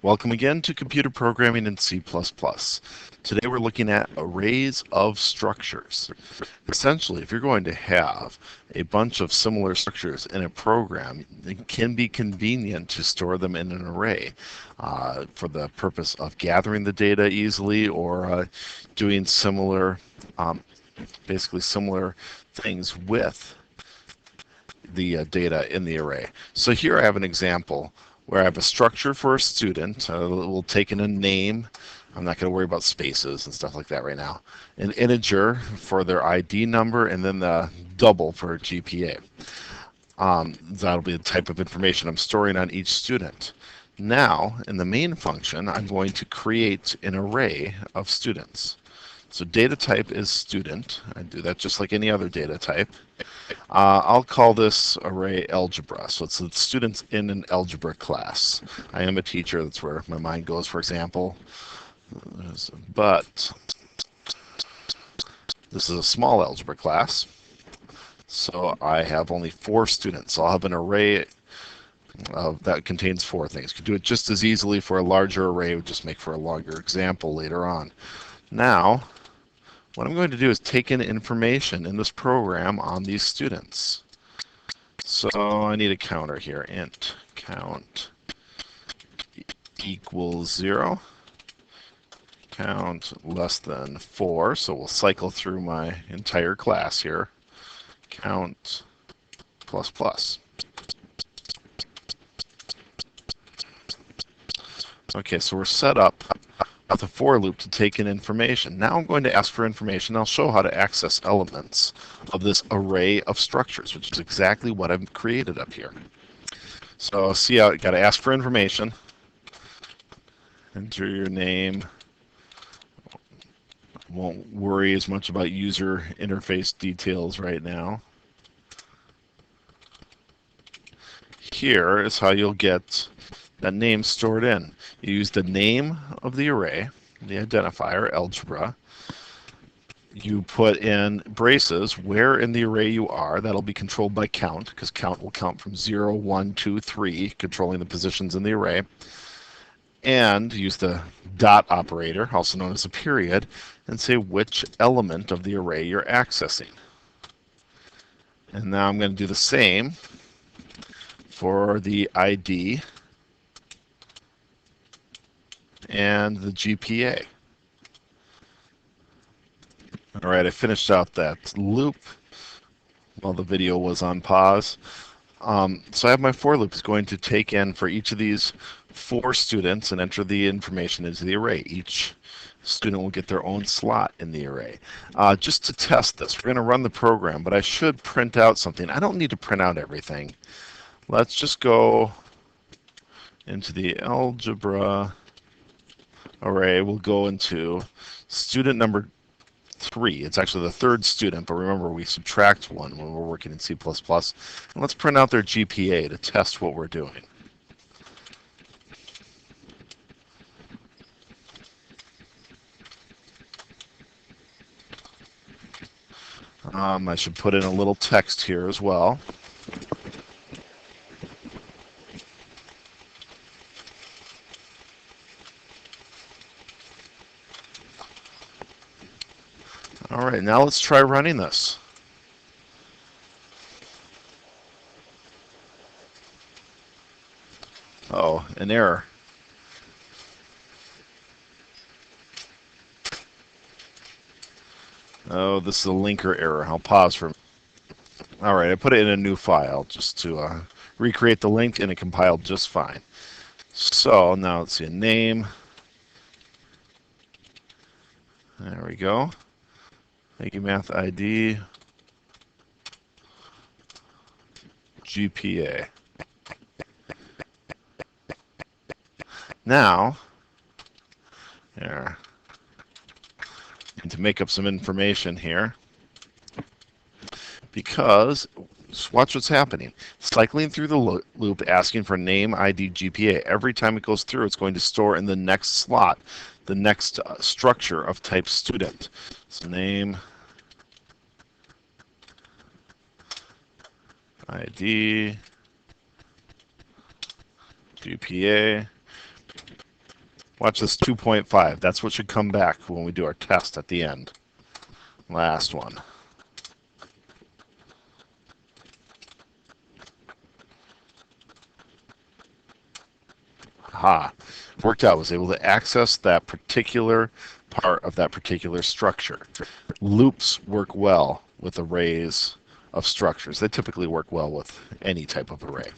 Welcome again to Computer Programming in C++. Today we're looking at arrays of structures. Essentially, if you're going to have a bunch of similar structures in a program, it can be convenient to store them in an array for the purpose of gathering the data easily or doing similar, basically similar things with the data in the array. So here I have an example where I have a structure for a student. We'll take in a name. I'm not going to worry about spaces and stuff like that right now. An integer for their ID number, and then the double for GPA. That'll be the type of information I'm storing on each student. Now, in the main function, I'm going to create an array of students. So data type is student. I do that just like any other data type. I'll call this array algebra. So it's the students in an algebra class. I am a teacher. That's where my mind goes, for example. But this is a small algebra class. So I have only 4 students. So I'll have an array that contains 4 things. Could do it just as easily for a larger array. It would just make for a longer example later on. Now, what I'm going to do is take in information in this program on these students. So I need a counter here. Int count equals 0. Count less than 4. So we'll cycle through my entire class here. Count plus plus. Okay, so we're set up with a for loop to take in information. Now I'm going to ask for information. I'll show how to access elements of this array of structures, which is exactly what I've created up here. So see how I got to ask for information. Enter your name. Won't worry as much about user interface details right now. Here is how you'll get that name stored in. You use the name of the array, the identifier, algebra. You put in braces where in the array you are. That'll be controlled by count, because count will count from 0, 1, 2, 3, controlling the positions in the array. And use the dot operator, also known as a period, and say which element of the array you're accessing. And now I'm going to do the same for the ID and the GPA. All right, I finished out that loop while the video was on pause. So I have my for loop is going to take in for each of these 4 students and enter the information into the array. Each student will get their own slot in the array. Just to test this, we're going to run the program, but I should print out something. I don't need to print out everything. Let's just go into the algebra array. We'll go into student number 3. It's actually the 3rd student, but remember we subtract 1 when we're working in C++. And let's print out their GPA to test what we're doing. I should put in a little text here as well. All right, now let's try running this. Oh, an error. Oh, this is a linker error. I'll pause for a minute. All right, I put it in a new file just to recreate the link, and it compiled just fine. So now let's see, a name. There we go. Thank you, math ID. GPA. Now, here, and to make up some information here, because watch what's happening. Cycling through the loop, asking for name, ID, GPA. Every time it goes through, it's going to store in the next slot, the next structure of type student. So name, ID, GPA. Watch this 2.5. That's what should come back when we do our test at the end. Last one. Aha. Worked out. Was able to access that particular part of that particular structure. Loops work well with arrays of structures. They typically work well with any type of array.